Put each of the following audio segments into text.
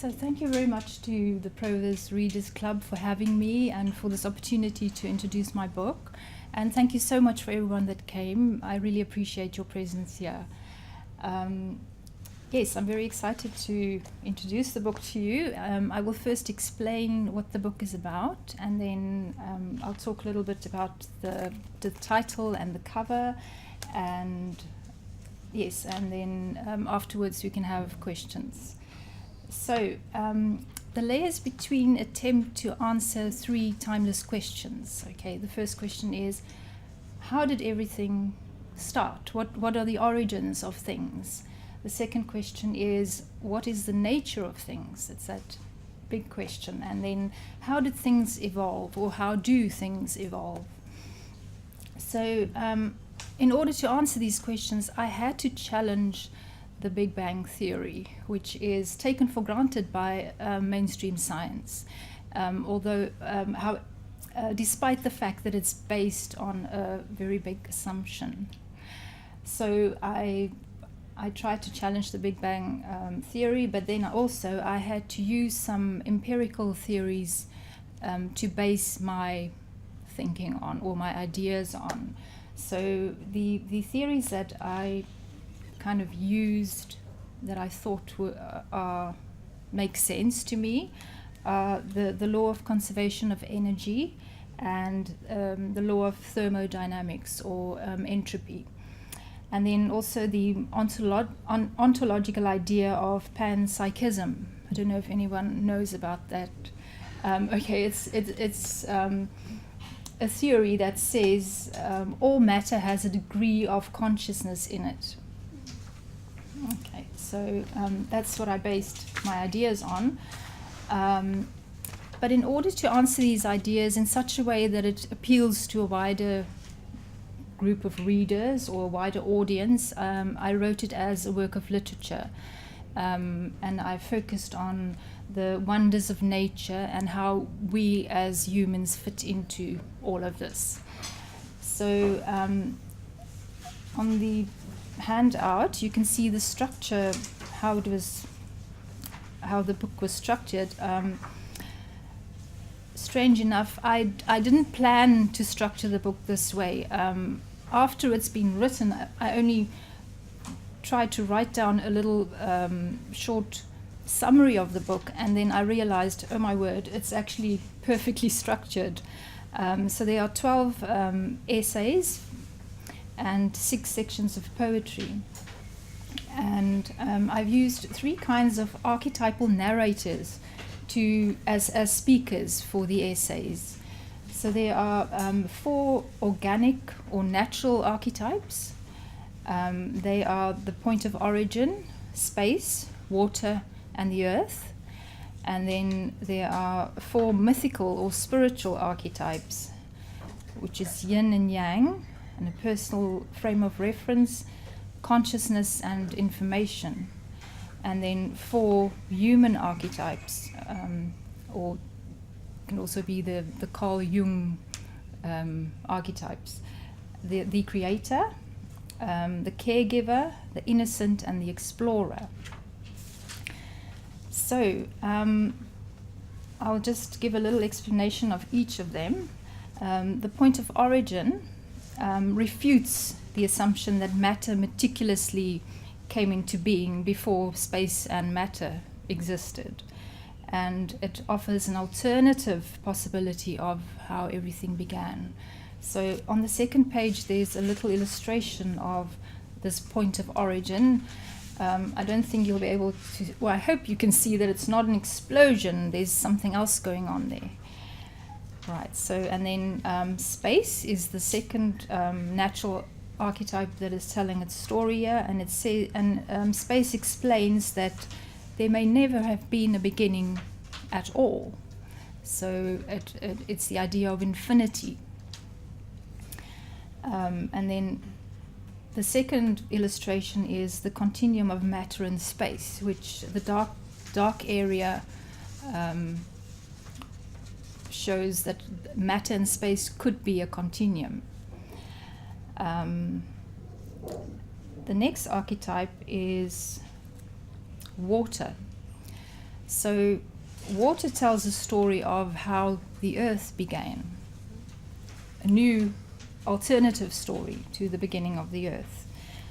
So thank you very much to the Proverse Readers Club for having me and for this opportunity to introduce my book. And thank you so much for everyone that came. I really appreciate your presence here. Yes, I'm very excited to introduce the book to you. I will first explain what the book is about, and then I'll talk a little bit about the title and the cover, and yes, and then afterwards we can have questions. So, the layers between attempt to answer 3 timeless questions. Okay, the first question is, how did everything start? What are the origins of things? The second question is, what is the nature of things? It's that big question. And then, how did things evolve, or how do things evolve? So, in order to answer these questions, I had to challenge the Big Bang Theory, which is taken for granted by mainstream science, despite the fact that it's based on a very big assumption. So I tried to challenge the Big Bang Theory, but then also I had to use some empirical theories to base my thinking on, or my ideas on. So the theories that I kind of used, that I thought make sense to me, the law of conservation of energy and the law of thermodynamics, or entropy. And then also the ontological idea of panpsychism. I don't know if anyone knows about that. Okay, it's a theory that says all matter has a degree of consciousness in it. Okay, so that's what I based my ideas on. But in order to answer these ideas in such a way that it appeals to a wider group of readers or a wider audience, I wrote it as a work of literature. And I focused on the wonders of nature and how we as humans fit into all of this. So on the handout, you can see the structure, how the book was structured. Strange enough, I didn't plan to structure the book this way. After it's been written, I only tried to write down a little short summary of the book, and then I realized, oh my word, it's actually perfectly structured. So there are 12 essays and 6 sections of poetry. And I've used 3 kinds of archetypal narrators as speakers for the essays. So there are 4 organic or natural archetypes. They are the point of origin, space, water, and the earth. And then there are 4 mythical or spiritual archetypes, which is yin and yang, and a personal frame of reference, consciousness, and information. And then 4 human archetypes, or can also be the Carl Jung archetypes. The creator, the caregiver, the innocent, and the explorer. So I'll just give a little explanation of each of them. The point of origin refutes the assumption that matter meticulously came into being before space and matter existed. And it offers an alternative possibility of how everything began. So on the second page, there's a little illustration of this point of origin. I don't think you'll be able to, well, I hope you can see that it's not an explosion. There's something else going on there. Right, so, and then space is the second natural archetype that is telling its story here, and space explains that there may never have been a beginning at all. So it's the idea of infinity. And then the second illustration is the continuum of matter and space, which the dark area shows that matter and space could be a continuum. The next archetype is water. So water tells a story of how the earth began, a new alternative story to the beginning of the earth.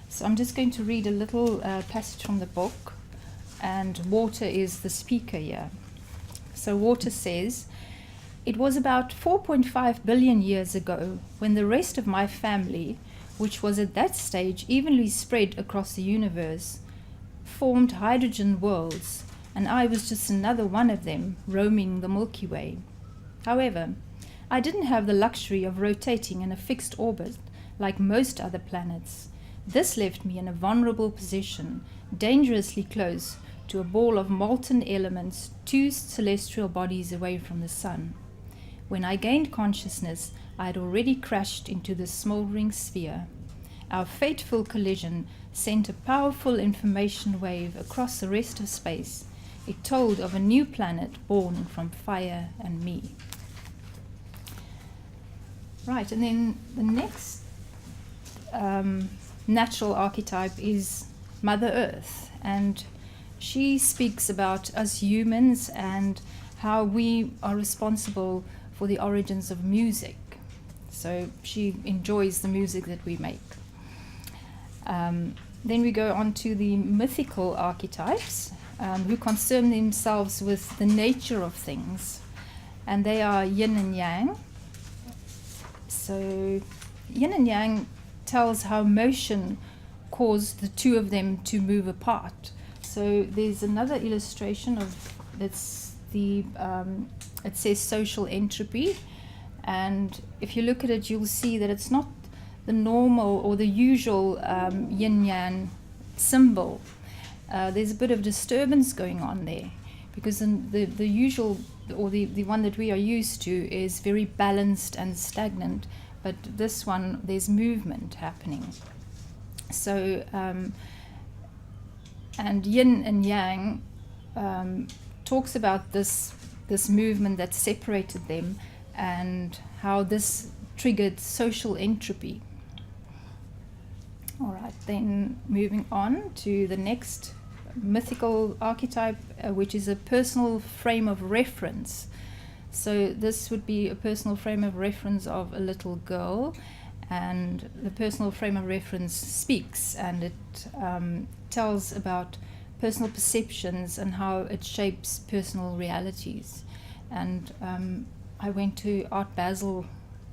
So I'm just going to read a little passage from the book, and water is the speaker here. So water says, "It was about 4.5 billion years ago when the rest of my family, which was at that stage evenly spread across the universe, formed hydrogen worlds, and I was just another one of them roaming the Milky Way. However, I didn't have the luxury of rotating in a fixed orbit like most other planets. This left me in a vulnerable position, dangerously close to a ball of molten elements 2 celestial bodies away from the sun. When I gained consciousness, I had already crashed into the smoldering sphere. Our fateful collision sent a powerful information wave across the rest of space. It told of a new planet born from fire and me." Right, and then the next natural archetype is Mother Earth, and she speaks about us humans and how we are responsible for the origins of music. So she enjoys the music that we make. Then we go on to the mythical archetypes, who concern themselves with the nature of things, and they are yin and yang. So yin and yang tells how motion caused the two of them to move apart. So there's another illustration of that's the it says social entropy, and if you look at it, you'll see that it's not the normal or the usual yin-yang symbol. There's a bit of disturbance going on there, because the usual, or the one that we are used to, is very balanced and stagnant, but this one, there's movement happening. So and yin and yang talks about this movement that separated them and how this triggered social entropy. All right, then moving on to the next mythical archetype, which is a personal frame of reference. So this would be a personal frame of reference of a little girl, and the personal frame of reference speaks, and it tells about personal perceptions and how it shapes personal realities. And I went to Art Basel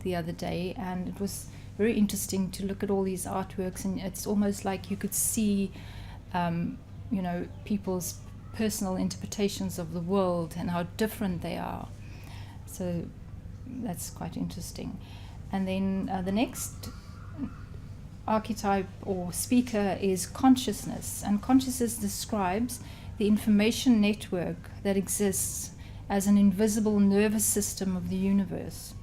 the other day, and it was very interesting to look at all these artworks, and it's almost like you could see people's personal interpretations of the world and how different they are. So that's quite interesting. And then the next archetype or speaker is consciousness, and consciousness describes the information network that exists as an invisible nervous system of the universe,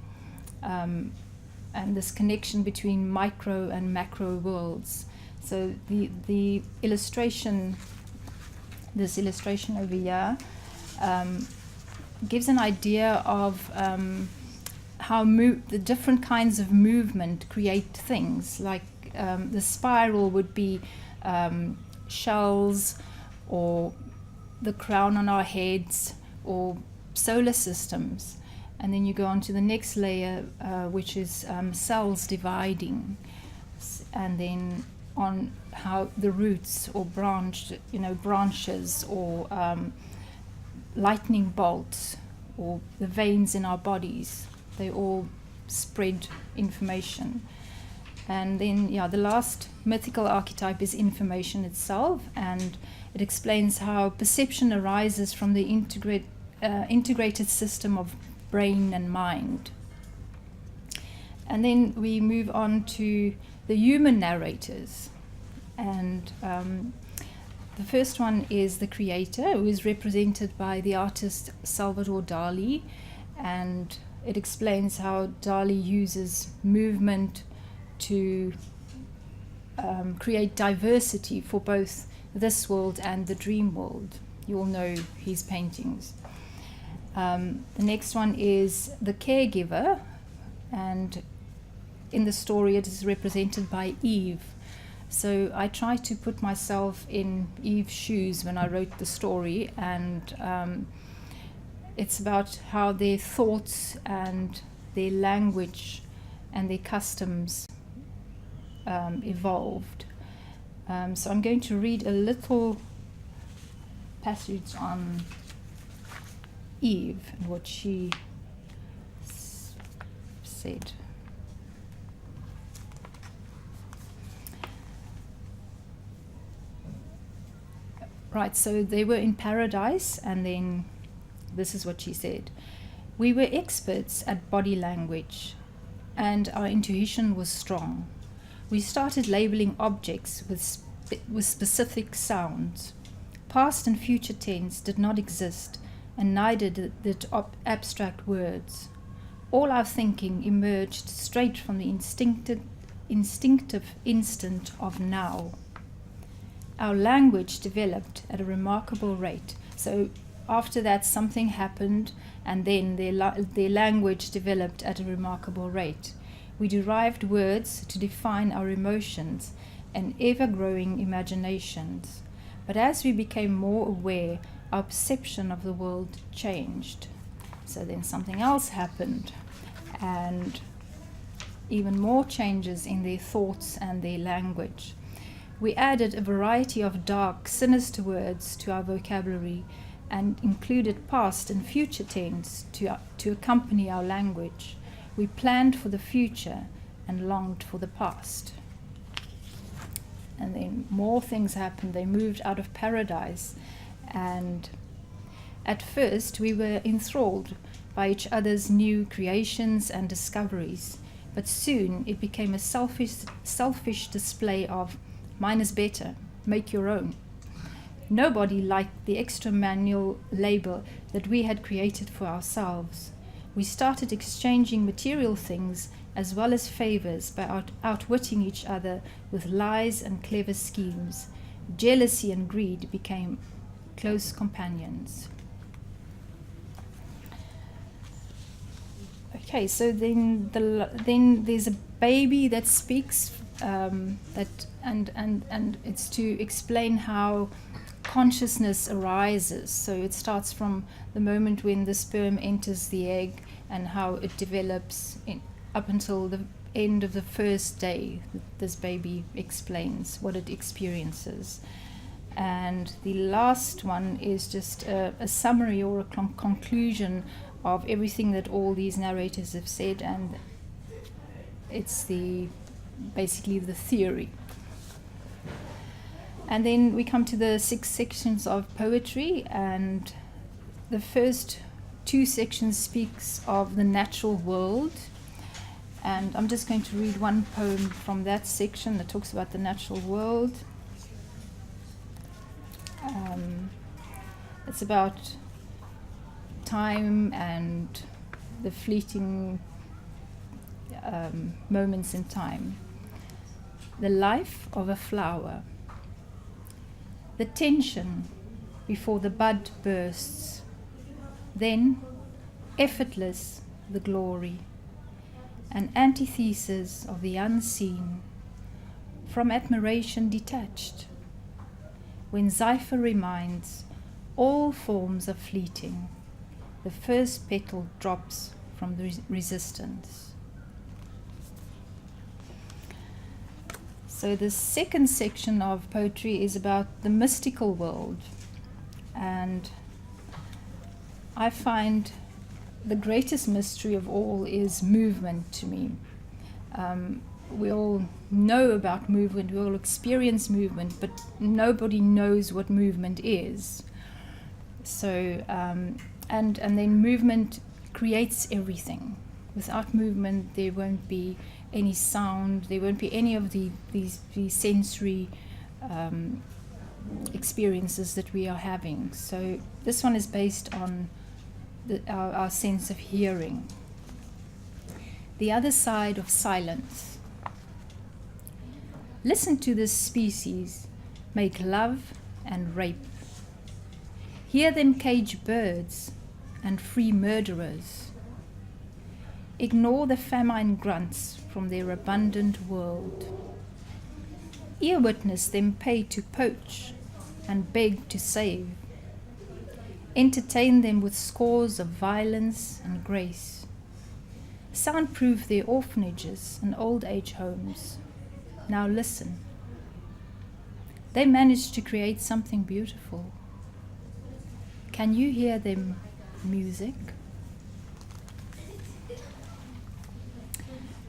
and this connection between micro and macro worlds. So the illustration, this illustration over here, gives an idea of how the different kinds of movement create things. Like the spiral would be shells, or the crown on our heads, or solar systems. And then you go on to the next layer, which is cells dividing, and then on how the roots or branches, or lightning bolts, or the veins in our bodies. They all spread information. And then, the last mythical archetype is information itself, and it explains how perception arises from the integrated system of brain and mind. And then we move on to the human narrators, and the first one is the creator, who is represented by the artist Salvador Dali, and it explains how Dali uses movement to create diversity for both this world and the dream world. You all know his paintings. The next one is the caregiver, and in the story it is represented by Eve. So I tried to put myself in Eve's shoes when I wrote the story, and it's about how their thoughts and their language and their customs evolved. So I'm going to read a little passage on Eve and what she said. Right, so they were in paradise, and then this is what she said. We were experts at body language, and our intuition was strong. We started labeling objects with specific sounds. Past and future tense did not exist, and neither did abstract words. All our thinking emerged straight from the instinctive instant of now. Our language developed at a remarkable rate. So after that, something happened, and then their language developed at a remarkable rate. We derived words to define our emotions and ever-growing imaginations. But as we became more aware, our perception of the world changed. So then something else happened, and even more changes in their thoughts and their language. We added a variety of dark, sinister words to our vocabulary and included past and future tense to accompany our language. We planned for the future and longed for the past. And then more things happened. They moved out of paradise, and at first we were enthralled by each other's new creations and discoveries, but soon it became a selfish display of mine is better, make your own. Nobody liked the extra manual labor that we had created for ourselves. We started exchanging material things as well as favors by outwitting each other with lies and clever schemes. Jealousy and greed became close companions. Okay, so then there's a baby that speaks, and it's to explain how consciousness arises. So it starts from the moment when the sperm enters the egg and how it develops up until the end of the first day. This baby explains what it experiences. And the last one is just a summary or a conclusion of everything that all these narrators have said, and it's basically the theory. And then we come to the 6 sections of poetry, and the first 2 sections speaks of the natural world, and I'm just going to read one poem from that section that talks about the natural world. It's about time and the fleeting moments in time. The life of a flower. The tension before the bud bursts. Then, effortless, the glory. An antithesis of the unseen, from admiration detached. When Zephyr reminds, all forms are fleeting. The first petal drops from the resistance. So the second section of poetry is about the mystical world, and I find the greatest mystery of all is movement to me. We all know about movement, we all experience movement, but nobody knows what movement is. So, and then movement creates everything. Without movement, there won't be any sound, there won't be any of these sensory experiences that we are having. So this one is based on our sense of hearing. The other side of silence. Listen to this species make love and rape. Hear them cage birds and free murderers. Ignore the famine grunts from their abundant world. Ear witness them pay to poach and beg to save. Entertain them with scores of violence and grace. Soundproof their orphanages and old age homes. Now listen. They managed to create something beautiful. Can you hear them music?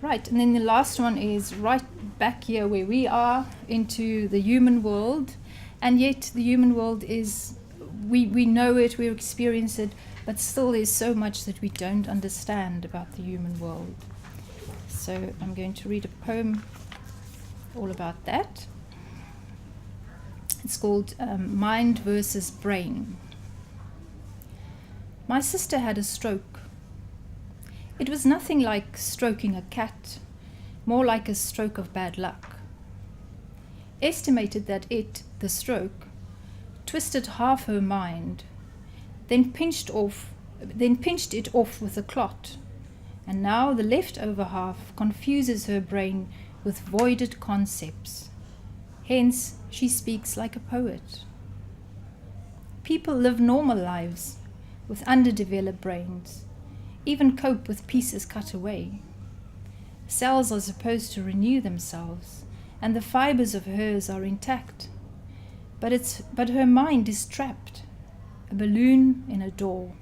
Right, and then the last one is right back here where we are into the human world, and yet the human world is, we know it, we experience it, but still there's so much that we don't understand about the human world. So I'm going to read a poem all about that. It's called Mind versus Brain. My sister had a stroke. It was nothing like stroking a cat, more like a stroke of bad luck. Estimated that it, the stroke, twisted half her mind, then pinched it off with a clot, and now the leftover half confuses her brain with voided concepts. Hence, she speaks like a poet. People live normal lives with underdeveloped brains, even cope with pieces cut away. Cells are supposed to renew themselves, and the fibers of hers are intact. But her mind is trapped, a balloon in a door,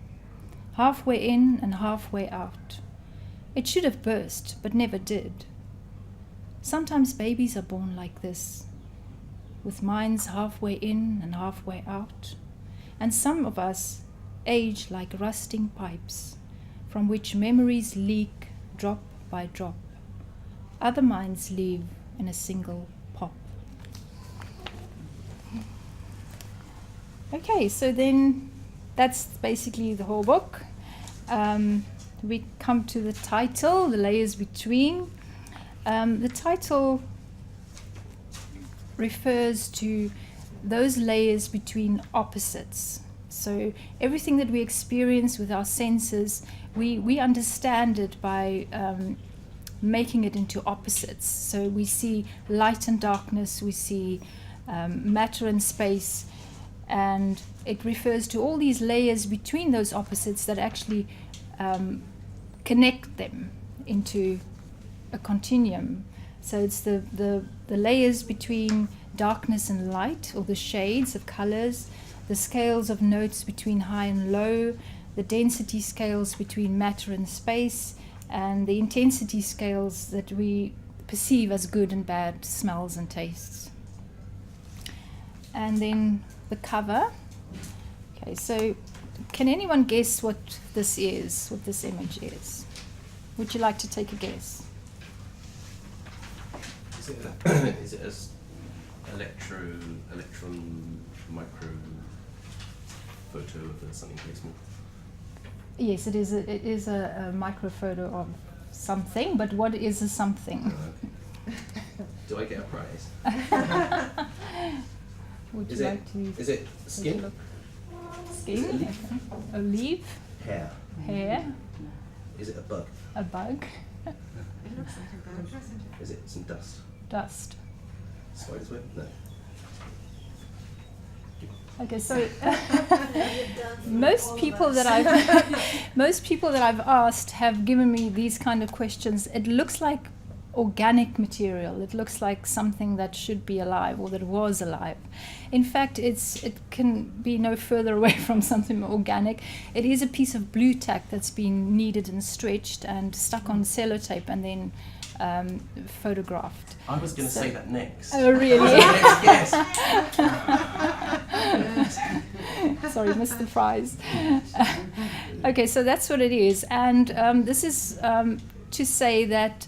halfway in and halfway out. It should have burst, but never did. Sometimes babies are born like this, with minds halfway in and halfway out, and some of us age like rusting pipes, from which memories leak drop by drop. Other minds leave in a single pop. Okay, so then that's basically the whole book. We come to the title, The Layers Between. The title refers to those layers between opposites. So everything that we experience with our senses, we understand it by making it into opposites. So we see light and darkness, we see matter and space, and it refers to all these layers between those opposites that actually connect them into a continuum. So it's the layers between darkness and light, or the shades of colors, the scales of notes between high and low, the density scales between matter and space, and the intensity scales that we perceive as good and bad smells and tastes. And then the cover. Okay, so can anyone guess what this is, what this image is? Would you like to take a guess? Is it as electron micro photo of a sunny placement? Yes, it is a micro photo of something, but what is a something? Okay. Do I get a prize? Would you like to? Is it skin? Skin? Is it a leaf? A leaf? Hair. Hair? Is it a bug? A bug? It looks like a bug. Is it some dust? Dust. Spider's web? No. Okay, so most people that I've asked have given me these kind of questions. It looks like organic material. It looks like something that should be alive or that was alive. In fact, it can be no further away from something organic. It is a piece of blue tack that's been kneaded and stretched and stuck on sellotape and then photographed. I was going to say that next. Oh, really? Yes. Sorry, missed the prize. Okay, so that's what it is. And this is to say that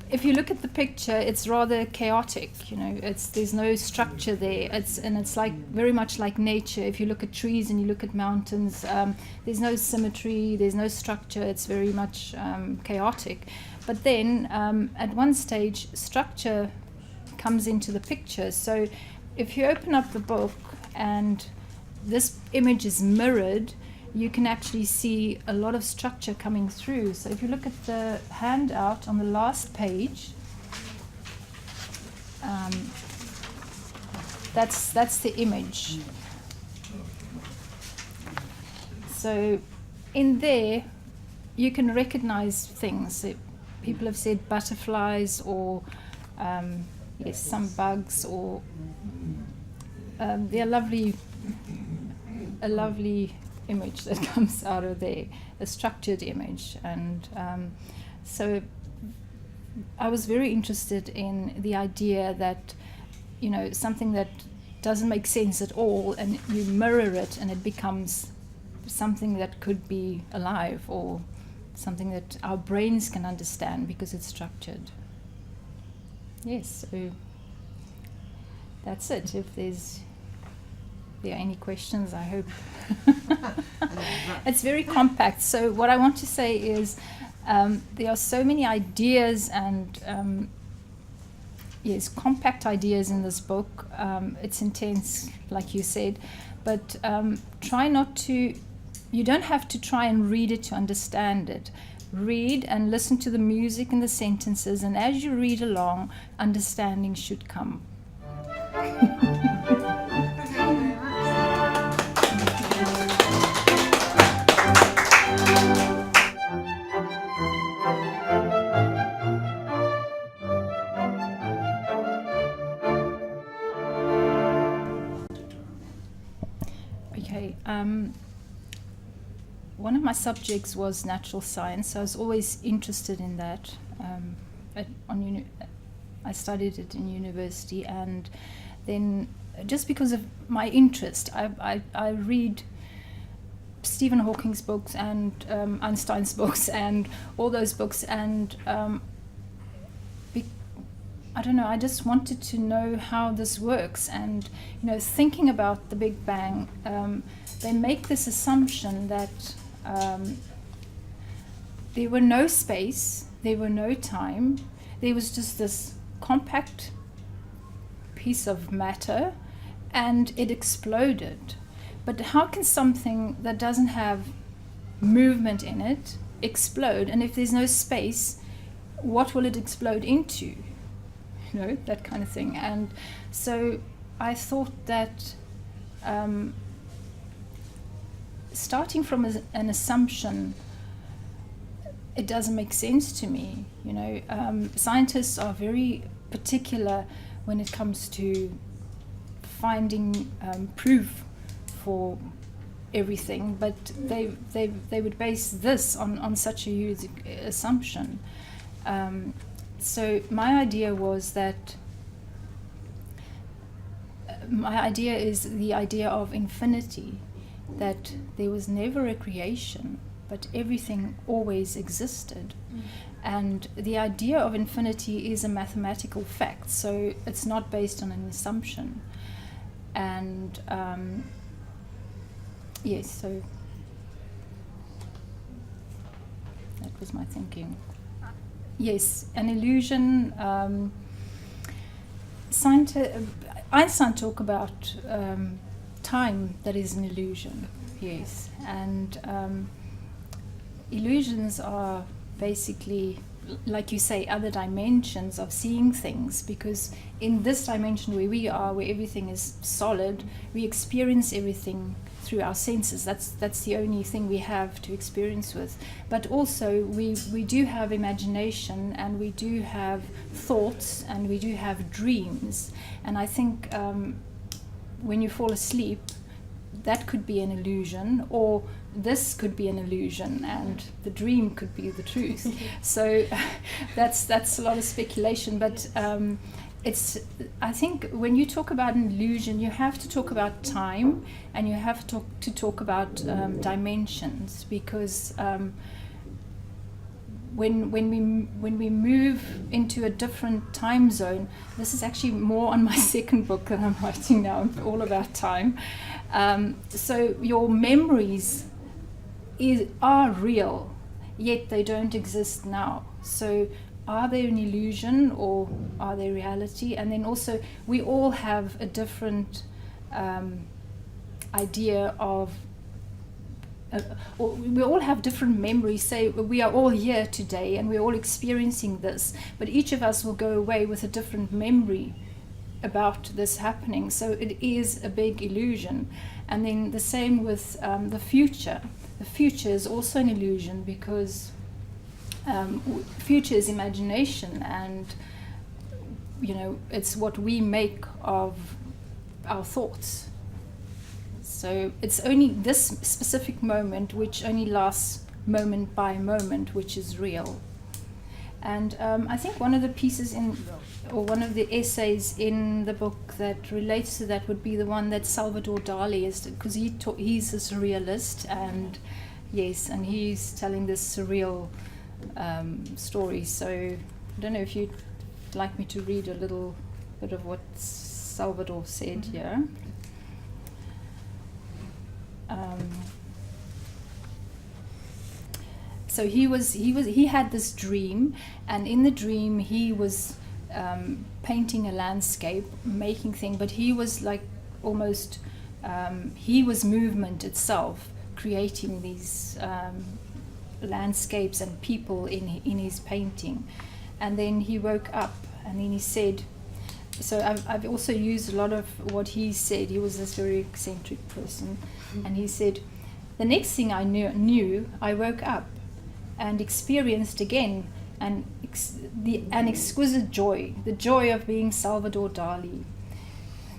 if you look at the picture, it's rather chaotic. You know, there's no structure there. It's like very much like nature. If you look at trees and you look at mountains, there's no symmetry. There's no structure. It's very much chaotic. But then at one stage, structure comes into the picture. So if you open up the book and this image is mirrored, you can actually see a lot of structure coming through. So if you look at the handout on the last page, That's the image. So in there, you can recognize things. People have said butterflies, or yes, some bugs, or they're a lovely image that comes out of there, a structured image. And so I was very interested in the idea that, you know, something that doesn't make sense at all, and you mirror it and it becomes something that could be alive, or something that our brains can understand because it's structured. Yes, so that's it. If there are any questions, I hope. It's very compact. So what I want to say is there are so many ideas and yes, compact ideas in this book. It's intense, like you said, but try not to. You don't have to try and read it to understand it. Read and listen to the music and the sentences, and as you read along, understanding should come. Okay. One of my subjects was natural science, so I was always interested in that. I studied it in university, and then just because of my interest, I read Stephen Hawking's books and Einstein's books and all those books, and I don't know, I just wanted to know how this works. And, you know, thinking about the Big Bang, they make this assumption that there were no space, there were no time, there was just this compact piece of matter, and it exploded. But how can something that doesn't have movement in it explode? And if there's no space, what will it explode into? You know, that kind of thing. And so I thought that starting from an assumption, it doesn't make sense to me. You know, scientists are very particular when it comes to finding proof for everything, but they would base this on such a huge assumption. So my idea was that my idea is the idea of infinity, that there was never a creation, but everything always existed. And the idea of infinity is a mathematical fact, so it's not based on an assumption. And yes, so that was my thinking. Yes, an illusion. Einstein talked about time that is an illusion, yes. And illusions are basically, like you say, other dimensions of seeing things, because in this dimension where we are, where everything is solid, we experience everything through our senses. That's the only thing we have to experience with. But also we do have imagination, and we do have thoughts, and we do have dreams. And I think when you fall asleep, that could be an illusion, or this could be an illusion, and the dream could be the truth. So that's a lot of speculation, but I think when you talk about an illusion, you have to talk about time, and you have to talk about dimensions, because when we move into a different time zone, this is actually more on my second book that I'm writing now, all about time. So your memories are real, yet they don't exist now. So are they an illusion, or are they reality? And then also, we all have a different idea of, or we all have different memories. Say we are all here today and we're all experiencing this, but each of us will go away with a different memory about this happening. So it is a big illusion. And then the same with the future. The future is also an illusion because future is imagination, and it's what we make of our thoughts. So it's only this specific moment, which only lasts moment by moment, which is real. And I think one of the pieces one of the essays in the book that relates to that would be the one that Salvador Dali is, because he's a surrealist, and yes, and he's telling this surreal story. So I don't know if you'd like me to read a little bit of what Salvador said here. So he had this dream, and in the dream he was painting a landscape, making things, but he was like almost he was movement itself, creating these landscapes and people in his painting. And then he woke up, and then he said, so I've also used a lot of what he said. He was this very eccentric person, and he said, the next thing I knew, I woke up and experienced again an exquisite joy, the joy of being Salvador Dali.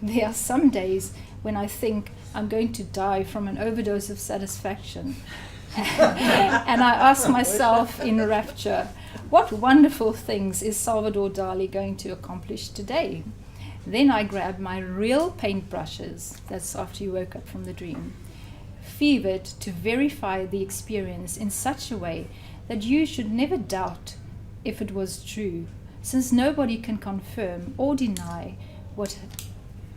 There are some days when I think I'm going to die from an overdose of satisfaction. And I ask myself in rapture, what wonderful things is Salvador Dali going to accomplish today? Then I grab my real paintbrushes, that's after you woke up from the dream, fevered to verify the experience in such a way that you should never doubt if it was true, since nobody can confirm or deny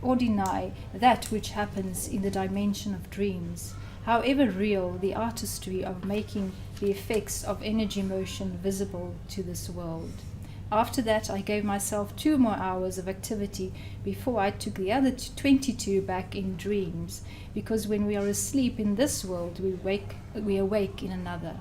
that which happens in the dimension of dreams, however real the artistry of making the effects of energy motion visible to this world. After that, I gave myself 2 more hours of activity before I took the other 22 back in dreams, because when we are asleep in this world, we awake in another.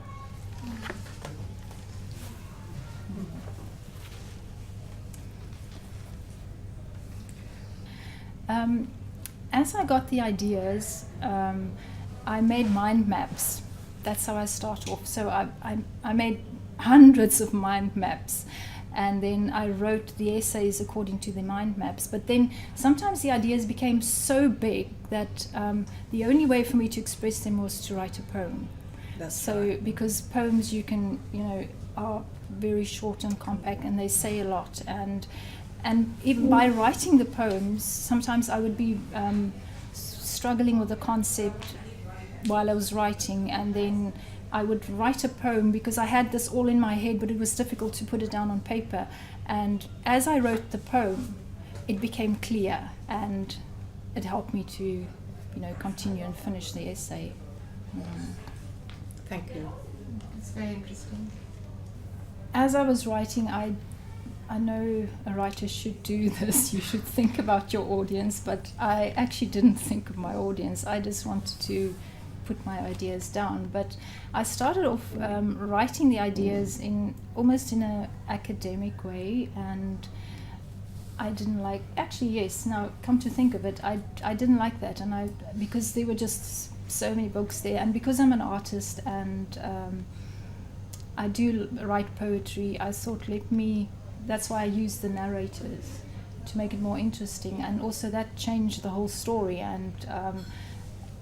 As I got the ideas, I made mind maps. That's how I start off. So I made hundreds of mind maps, and then I wrote the essays according to the mind maps. But then sometimes the ideas became so big that the only way for me to express them was to write a poem. Because poems are very short and compact, and they say a lot, and even by writing the poems, sometimes I would be struggling with the concept while I was writing, and then I would write a poem because I had this all in my head, but it was difficult to put it down on paper. And as I wrote the poem, it became clear, and it helped me to, continue and finish the essay. Thank you. It's very interesting. As I was writing, I know a writer should do this. You should think about your audience, but I actually didn't think of my audience. I just wanted to put my ideas down. But I started off writing the ideas almost in an academic way, and I didn't like. Actually, yes. Now, come to think of it, I didn't like that, and because there were just so many books there, and because I'm an artist and I do write poetry, I thought that's why I used the narrators to make it more interesting, and also that changed the whole story, and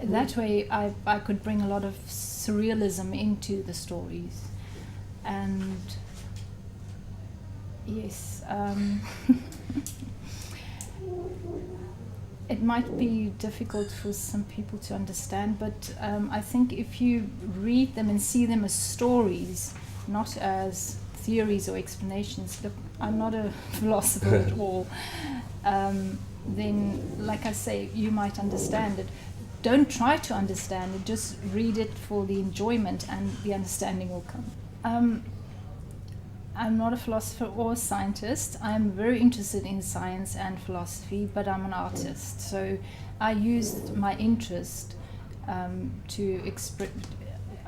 that way I could bring a lot of surrealism into the stories. And yes, it might be difficult for some people to understand, but I think if you read them and see them as stories, not as theories or explanations, look, I'm not a philosopher at all, then, like I say, you might understand it. Don't try to understand it, just read it for the enjoyment, and the understanding will come. I'm not a philosopher or a scientist. I'm very interested in science and philosophy, but I'm an artist. So I used my interest I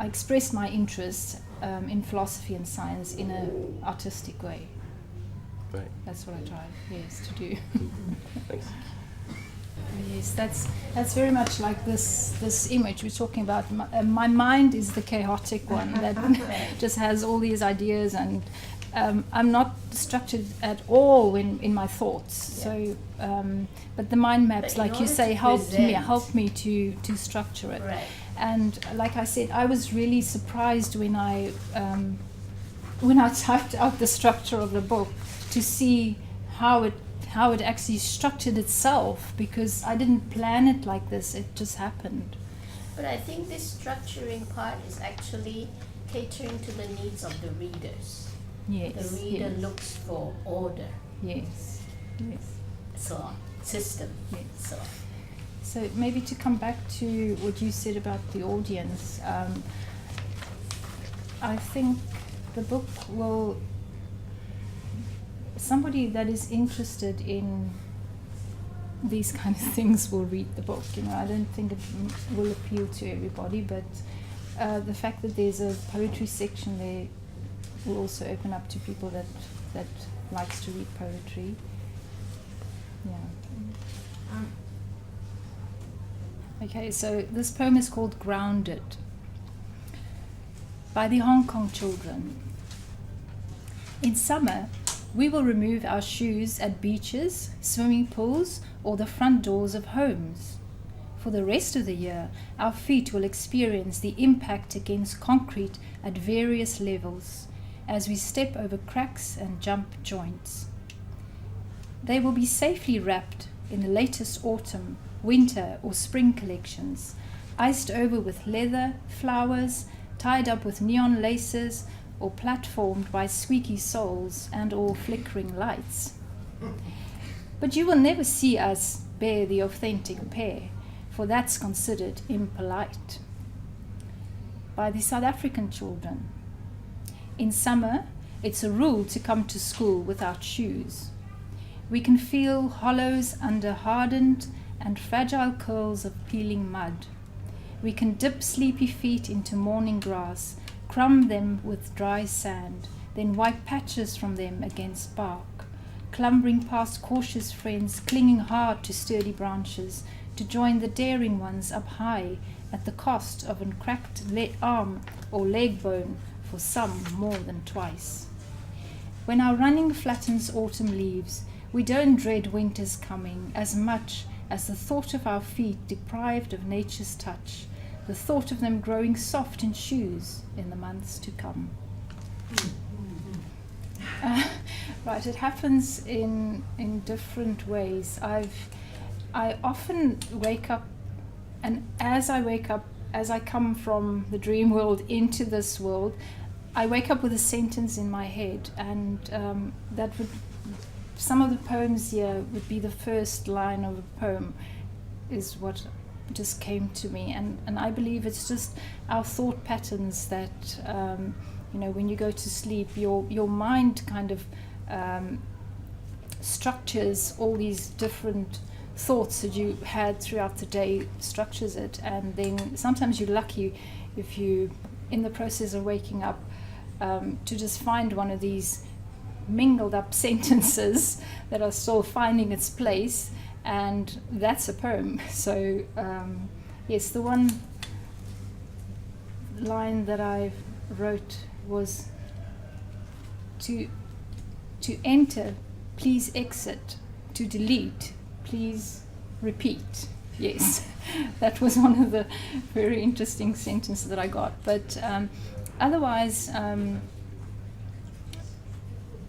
expressed my interest in philosophy and science in an artistic way. Right. That's what I try, yes, to do. Thanks. Yes, that's very much like this image we're talking about. My mind is the chaotic one that just has all these ideas, and I'm not structured at all in my thoughts. Yeah. So, but the mind maps, like you say, help me to structure it. Right. And like I said, I was really surprised when I typed out the structure of the book to see how it actually structured itself, because I didn't plan it like this, it just happened. But I think this structuring part is actually catering to the needs of the readers. Yes. The reader looks for order. Yes. Yes. So on. System. Yes. So on. So maybe to come back to what you said about the audience, I think the book will, somebody that is interested in these kind of things will read the book. You know, I don't think it will appeal to everybody, but the fact that there's a poetry section there will also open up to people that likes to read poetry. Yeah. Okay, so this poem is called Grounded, by the Hong Kong children. In summer, we will remove our shoes at beaches, swimming pools, or the front doors of homes. For the rest of the year, our feet will experience the impact against concrete at various levels as we step over cracks and jump joints. They will be safely wrapped in the latest autumn, winter, or spring collections, iced over with leather, flowers, tied up with neon laces, or platformed by squeaky soles and or flickering lights. But you will never see us bear the authentic pair, for that's considered impolite. By the South African children. In summer, it's a rule to come to school without shoes. We can feel hollows under hardened and fragile curls of peeling mud. We can dip sleepy feet into morning grass, crumb them with dry sand, then wipe patches from them against bark, clumbering past cautious friends, clinging hard to sturdy branches, to join the daring ones up high at the cost of a cracked arm or leg bone, for some more than twice. When our running flattens autumn leaves, we don't dread winter's coming as much as the thought of our feet deprived of nature's touch, the thought of them growing soft in shoes in the months to come. Right, it happens in different ways. I often wake up, and as I wake up, as I come from the dream world into this world, I wake up with a sentence in my head, and that would, some of the poems here would be the first line of a poem, is what just came to me, and I believe it's just our thought patterns that you know, when you go to sleep, your mind kind of structures all these different thoughts that you had throughout the day, structures it, and then sometimes you're lucky if you, in the process of waking up, to just find one of these mingled up sentences that are still finding its place, and that's a poem. So yes, the one line that I wrote was to enter, please exit, to delete, please repeat. Yes, that was one of the very interesting sentences that I got. But otherwise,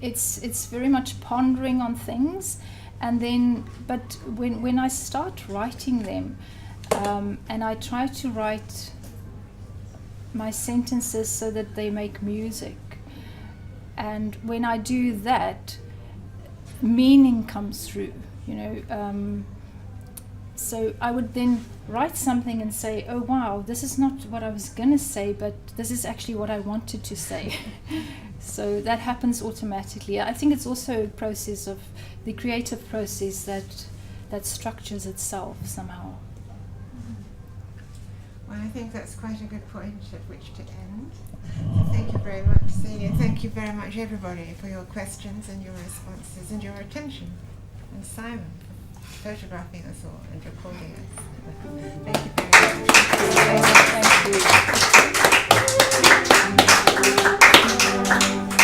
it's very much pondering on things, and then, but when I start writing them, and I try to write my sentences so that they make music, and when I do that, meaning comes through, you know. So I would then write something and say, oh wow, this is not what I was going to say, but this is actually what I wanted to say. So that happens automatically. I think it's also a process of the creative process that structures itself somehow. Well, I think that's quite a good point at which to end. So thank you very much, Celia. Thank you very much, everybody, for your questions and your responses and your attention. And Simon, for photographing us all and recording us. Thank you very much. Thank you.